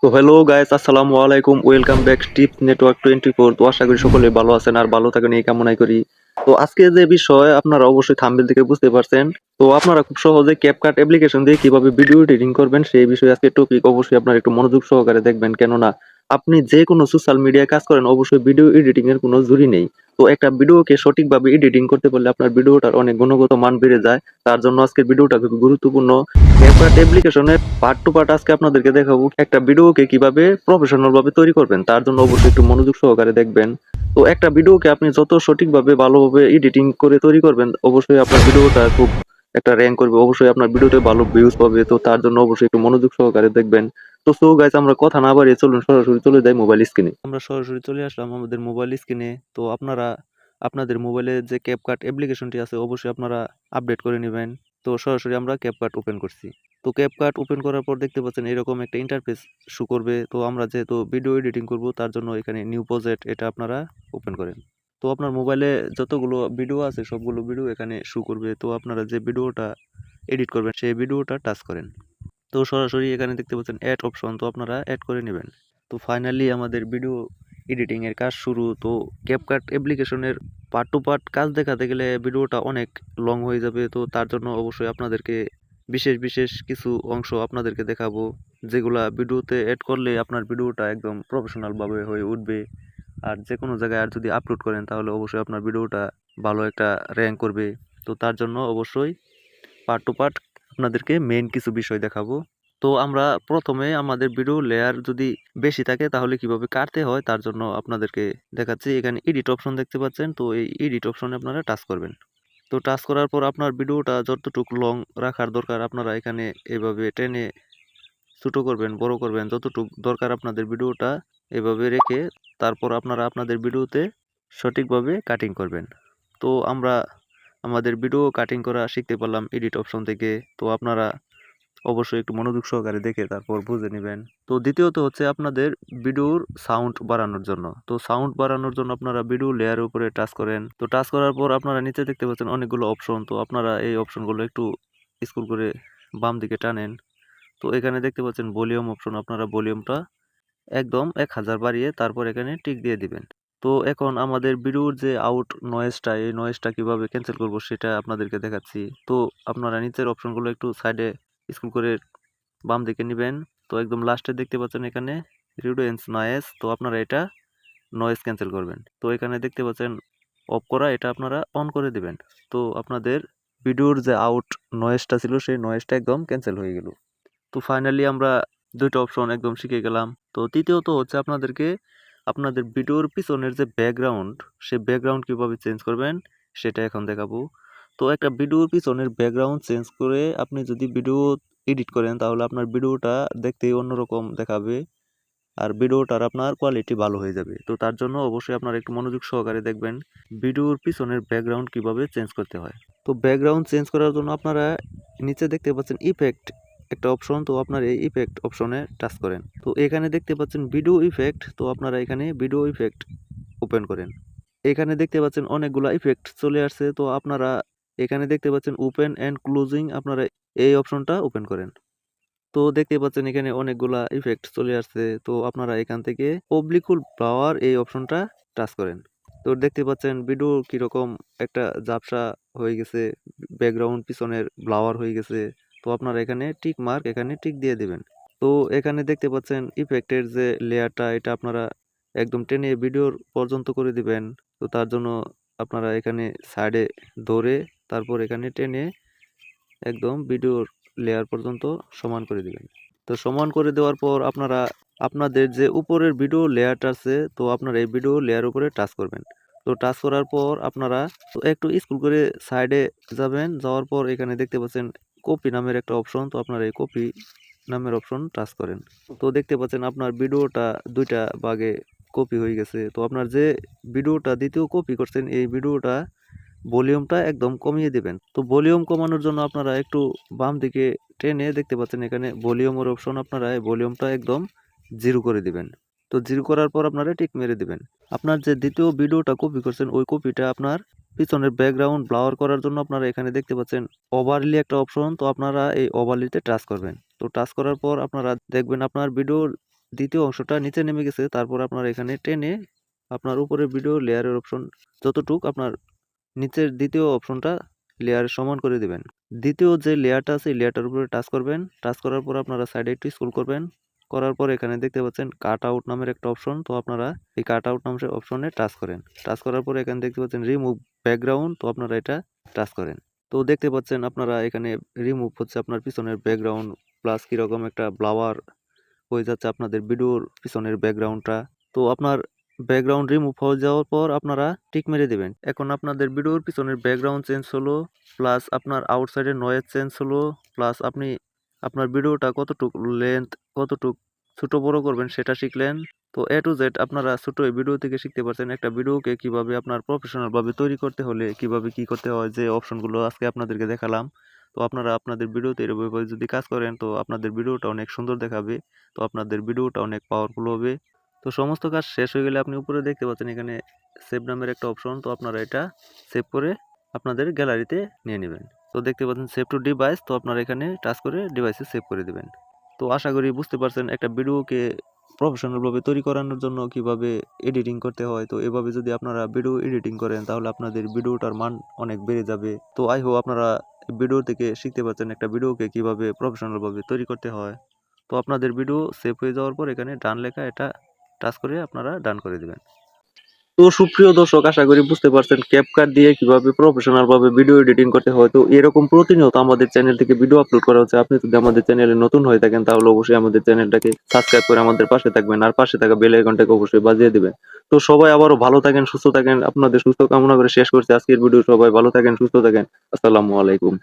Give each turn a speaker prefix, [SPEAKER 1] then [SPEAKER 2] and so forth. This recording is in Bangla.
[SPEAKER 1] তো হ্যালো গাইস, আসসালামু আলাইকুম। Welcome back tips network 24। তো আশা করি সকলে ভালো আছেন আর ভালো থাকেন এই কামনাই করি। তো আজকে যে বিষয় আপনারা অবশ্যই থাম্বনেল থেকে বুঝতে পারছেন। তো আপনারা খুব সহজে ক্যাপকাট অ্যাপ্লিকেশন দিয়ে কিভাবে ভিডিও এডিটিং করবেন সেই বিষয়ে আজকে টপিক। অবশ্যই আপনারা একটু মনোযোগ সহকারে দেখবেন, কেননা আপনি যে কোনো সোশ্যাল মিডিয়ায় কাজ করেন অবশ্যই ভিডিও এডিটিং এর কোনো জুড়ি নেই। তো একটা ভিডিওকে সঠিকভাবে এডিটিং করতে পারলে আপনার ভিডিওটার অনেক গুণগত মান বেড়ে যায়। তার জন্য আজকের ভিডিওটা খুব গুরুত্বপূর্ণ। ক্যাপকাট অ্যাপ্লিকেশনের পার্ট টু পার্ট আজকে আপনাদেরকে দেখাবো একটা ভিডিওকে কিভাবে প্রফেশনাল ভাবে তৈরি করবেন। তার জন্য অবশ্যই একটু মনোযোগ সহকারে দেখবেন। তো একটা ভিডিওকে আপনি যত সঠিকভাবে ভালোভাবে এডিটিং করে তৈরি করবেন অবশ্যই আপনার ভিডিওটা খুব একটা র্যাঙ্ক করবে, অবশ্যই আপনার ভিডিওতে ভালো ভিউজ পাবে। তো তার জন্য অবশ্যই একটু মনোযোগ সহকারে দেখবেন। তো সো গাইস, আমরা কথা না বাড়িয়ে চলুন সরাসরি চলে যাই মোবাইল স্ক্রিনে। আমরা সরাসরি চলে আসলাম আমাদের মোবাইল স্ক্রিনে। তো আপনারা আপনাদের মোবাইলে যে ক্যাপকাট অ্যাপ্লিকেশনটি আছে অবশ্যই আপনারা আপডেট করে নেবেন। তো সরাসরি আমরা ক্যাপকাট ওপেন করছি। তো ক্যাপকাট ওপেন করার পর দেখতে পাচ্ছেন এরকম একটা ইন্টারফেস শো করবে। তো আমরা যেহেতু ভিডিও এডিটিং করব তার জন্য এখানে নিউ প্রজেক্ট এটা আপনারা ওপেন করেন। তো আপনার মোবাইলে যতগুলো ভিডিও আছে সবগুলো ভিডিও এখানে শো করবে। তো আপনারা যে ভিডিওটা এডিট করবেন সেই ভিডিওটা টাচ করেন। তো সরাসরি এখানে দেখতে পাচ্ছেন অ্যাড অপশন, তো আপনারা অ্যাড করে নেবেন। তো ফাইনালি আমাদের ভিডিও এডিটিং এর কাজ শুরু। তো ক্যাপকাট অ্যাপ্লিকেশনের পার্ট টু পার্ট কাজ দেখাতে গেলে ভিডিওটা অনেক লং হয়ে যাবে। তো তার জন্য অবশ্যই আপনাদেরকে বিশেষ বিশেষ কিছু অংশ আপনাদেরকে দেখাবো, যেগুলা ভিডিওতে অ্যাড করলে আপনার ভিডিওটা একদম প্রফেশনাল ভাবে হয়ে উঠবে। আর যে কোনো জায়গায় আর যদি আপলোড করেন তাহলে অবশ্যই আপনার ভিডিওটা ভালো একটা র্যাঙ্ক করবে। তো তার জন্য অবশ্যই পার্ট টু পার্ট আপনাদেরকে মেইন কিছু বিষয় দেখাবো। তো আমরা প্রথমে আমাদের ভিডিও লেয়ার যদি বেশি থাকে তাহলে কিভাবে কাটতে হয় তার জন্য আপনাদেরকে দেখাচ্ছি। এখানে এডিট অপশন দেখতে পাচ্ছেন, তো এই এডিট অপশনে আপনারা টাচ করবেন। তো টাচ করার পর আপনার ভিডিওটা যতটুকু লং রাখার দরকার আপনারা এখানে এভাবে টেনে ছোটো করবেন, বড় করবেন, যতটুকু দরকার আপনাদের ভিডিওটা এভাবে রেখে তারপর আপনারা আপনাদের ভিডিওতে সঠিকভাবে কাটিং করবেন। তো আমরা আমাদের ভিডিও কাটিং করা শিখতে পারলাম এডিট অপশন থেকে। তো আপনারা অবশ্যই একটু মনোযোগ সহকারে দেখে তারপর বুঝে নেবেন। তো দ্বিতীয়ত হচ্ছে আপনাদের ভিডিওর সাউন্ড বাড়ানোর জন্য। তো সাউন্ড বাড়ানোর জন্য আপনারা ভিডিও লেয়ারের উপরে টাচ করেন। তো টাচ করার পর আপনারা নিচে দেখতে পাচ্ছেন অনেকগুলো অপশন। তো আপনারা এই অপশনগুলো একটু স্ক্রল করে বাম দিকে টানেন। তো এখানে দেখতে পাচ্ছেন ভলিউম অপশন, আপনারা ভলিউমটা একদম 1000 বাড়িয়ে তারপর এখানে টিক দিয়ে দিবেন। তো এখন আমাদের ভিডিওর যে আউট নয়েজটা, এই নয়েজটা কিভাবে ক্যান্সেল করব সেটা আপনাদেরকে দেখাচ্ছি। তো আপনারা নিচের অপশনগুলো একটু সাইডে স্ক্রল করে বাম দিকে নেবেন। তো একদম লাস্টে দেখতে পাচ্ছেন এখানে রিডুয়েন্স নয়েজ, তো আপনারা এটা নয়েজ ক্যান্সেল করবেন। তো এখানে দেখতে পাচ্ছেন অফ করা, এটা আপনারা অন করে দিবেন। তো আপনাদের ভিডিওর যে আউট নয়েজটা ছিল সেই নয়েজটা একদম ক্যান্সেল হয়ে গেল। তো ফাইনালি আমরা দুইটা অপশন একদম শিখে গেলাম। তো তৃতীয়ত হচ্ছে আপনাদেরকে আপনাদের ভিডিওর পিছনের যে ব্যাকগ্রাউন্ড সেই ব্যাকগ্রাউন্ড কিভাবে চেঞ্জ করবেন সেটা এখন দেখাবো। তো একটা ভিডিওর পিছনের ব্যাকগ্রাউন্ড চেঞ্জ করে আপনি যদি ভিডিও এডিট করেন তাহলে আপনার ভিডিওটা দেখতেই অন্যরকম দেখাবে আর ভিডিওটার আপনার কোয়ালিটি ভালো হয়ে যাবে। তো তার জন্য অবশ্যই আপনারা একটু মনোযোগ সহকারে দেখবেন ভিডিওর পিছনের ব্যাকগ্রাউন্ড কিভাবে চেঞ্জ করতে হয়। তো ব্যাকগ্রাউন্ড চেঞ্জ করার জন্য আপনারা নিচে দেখতে পাচ্ছেন ইফেক্ট একটা অপশন, তো আপনার এই ইফেক্ট অপশনে টাচ করেন। তো এখানে দেখতে পাচ্ছেন ভিডিও ইফেক্ট, তো আপনারা এখানে ভিডিও ইফেক্ট ওপেন করেন। এখানে দেখতে পাচ্ছেন অনেকগুলা ইফেক্ট চলে আসছে। তো আপনারা এখানে দেখতে পাচ্ছেন ওপেন অ্যান্ড ক্লোজিং, আপনারা এই অপশনটা ওপেন করেন। তো দেখতে পাচ্ছেন এখানে অনেকগুলা ইফেক্ট চলে আসছে। তো আপনারা এখান থেকে অবলিকুল ফ্লাওয়ার এই অপশনটা টাচ করেন। তো দেখতে পাচ্ছেন ভিডিও কিরকম একটা ঝাপসা হয়ে গেছে, ব্যাকগ্রাউন্ড পিছনের ব্লাওয়ার হয়ে গেছে। তো আপনারা এখানে টিক মার্ক এখানে টিক দিয়ে দিবেন। তো এখানে দেখতে পাচ্ছেন ইফেক্টের যে লেয়ারটা এটা আপনারা একদম টেনে ভিডিওর পর্যন্ত করে দিবেন। তো তার জন্য আপনারা এখানে সাইডে ধরে তারপর এখানে টেনে একদম ভিডিওর লেয়ার পর্যন্ত সমান করে দিবেন। তো সমান করে দেওয়ার পর আপনারা আপনাদের যে উপরের ভিডিও লেয়ারটা আছে তো আপনারা এই ভিডিও লেয়ার উপরে টাচ করবেন। তো টাচ করার পর আপনারা তো একটু স্ক্রল করে সাইডে যাবেন, যাওয়ার পর এখানে দেখতে পাচ্ছেন কপি নামের একটা অপশন, তো আপনারা এই কপি নামের অপশন টাচ করেন। তো দেখতে পাচ্ছেন আপনার ভিডিওটা দুইটা ভাগে কপি হয়ে গেছে। তো আপনার যে ভিডিওটা দ্বিতীয় কপি করছেন এই ভিডিওটা ভলিউমটা একদম কমিয়ে দিবেন। তো ভলিউম কমানোর জন্য আপনারা একটু বাম দিকে টেনে দেখতে পাচ্ছেন এখানে ভলিউমের অপশন, আপনারা এই ভলিউমটা একদম 0 করে দিবেন। তো 0 করার পর আপনারা টিক মেরে দিবেন। আপনার যে দ্বিতীয় ভিডিওটা কপি করছেন ওই কপিটা আপনার পিছনের ব্যাকগ্রাউন্ড ব্লার করার জন্য আপনারা এখানে দেখতে পাচ্ছেন ওভারলি একটা অপশন, তো আপনারা এই ওভারলিতে টাচ করবেন। তো টাচ করার পর আপনারা দেখবেন আপনার ভিডিওর দ্বিতীয় অংশটা নিচে নেমে গেছে, তারপর আপনারা এখানে টেনে আপনার উপরে ভিডিও লেয়ারের অপশন যতটুক আপনার নিচের দ্বিতীয় অপশনটা লেয়ারের সমান করে দিবেন। দ্বিতীয় যে লেয়ারটা আছে এই লেয়ারটার উপরে টাচ করবেন, টাচ করার পর আপনারা সাইডে একটু স্ক্রল করবেন, করার পর এখানে দেখতে পাচ্ছেন কাট আউট নামের একটা অপশন। তো আপনারা এই কাট আউট নামের অপশনে টাচ করেন, টাচ করার পর এখানে দেখতে পাচ্ছেন রিমুভ ব্যাকগ্রাউন্ড, তো আপনারা এটা টাচ করেন। তো দেখতে পাচ্ছেন আপনারা এখানে রিমুভ হচ্ছে আপনার পিছনের ব্যাকগ্রাউন্ড, প্লাস কিরকম একটা ব্লাওয়ার হয়ে যাচ্ছে আপনাদের ভিডিওর পিছনের ব্যাকগ্রাউন্ডটা। তো আপনার ব্যাকগ্রাউন্ড রিমুভ হয়ে যাওয়ার পর আপনারা টিক মেরে দিবেন। এখন আপনাদের ভিডিওর পিছনের ব্যাকগ্রাউন্ড চেঞ্জ হলো, প্লাস আপনার আউটসাইডের নয়েজ চেঞ্জ হলো, প্লাস আপনি আপনার ভিডিওটা কতটুক লেন্থ কতটুক ছোট বড় করবেন সেটা শিখলেন। তো এ টু জেড আপনারা ছোট এই ভিডিও থেকে শিখতে পারছেন একটা ভিডিওকে কিভাবে আপনার প্রফেশনাল ভাবে তৈরি করতে হলে কিভাবে কি করতে হয়, যে অপশনগুলো আজকে আপনাদেরকে দেখালাম। তো আপনারা আপনাদের ভিডিওতে এভাবে যদি কাজ করেন তো আপনাদের ভিডিওটা অনেক সুন্দর দেখাবে, তো আপনাদের ভিডিওটা অনেক পাওয়ারফুল হবে। তো সমস্ত কাজ শেষ হয়ে গেলে আপনি উপরে দেখতে পাচ্ছেন এখানে সেভ নামের একটা অপশন, তো আপনারা এটা সেভ করে আপনাদের গ্যালারিতে নিয়ে নেবেন। তো দেখতে পাচ্ছেন সেভ টু ডিভাইস, তো আপনারা এখানে টাচ করে ডিভাইসে সেভ করে দিবেন। তো আশা করি বুঝতে পারছেন একটা ভিডিওকে প্রফেশনাল ভাবে তৈরি করানোর জন্য কিভাবে এডিটিং করতে হয়। তো এভাবে যদি আপনারা ভিডিও এডিটিং করেন তাহলে আপনাদের ভিডিওটার মান অনেক বেড়ে যাবে। তো আই হোপ আপনারা ভিডিও থেকে শিখতে পারছেন একটা ভিডিওকে কিভাবে প্রফেশনাল ভাবে তৈরি করতে হয়। তো আপনাদের ভিডিও সেভ হয়ে যাওয়ার পর এখানে ডান লেখা এটা টাচ করে আপনারা ডান করে দিবেন। তো সুপ্রিয় দর্শক, আশা করি বুঝতে পারছেন ক্যাপকাট দিয়ে কিভাবে প্রফেশনাল ভাবে ভিডিও এডিটিং করতে হয়। তো এরকম প্রতিনিয়ত আমাদের চ্যানেল থেকে ভিডিও আপলোড করা হচ্ছে। আপনি যদি আমাদের চ্যানেলে নতুন হয়ে থাকেন তাহলে অবশ্যই আমাদের চ্যানেলটাকে সাবস্ক্রাইব করে আমাদের পাশে থাকবেন, আর পাশে থাকা বেল আইকনটাকে অবশ্যই বাজিয়ে দিবেন। তো সবাই আবারও ভালো থাকেন, সুস্থ থাকেন, আপনাদের সুস্থ কামনা করে শেষ করছি আজকের ভিডিও। সবাই ভালো থাকেন, সুস্থ থাকেন। আসসালামু আলাইকুম।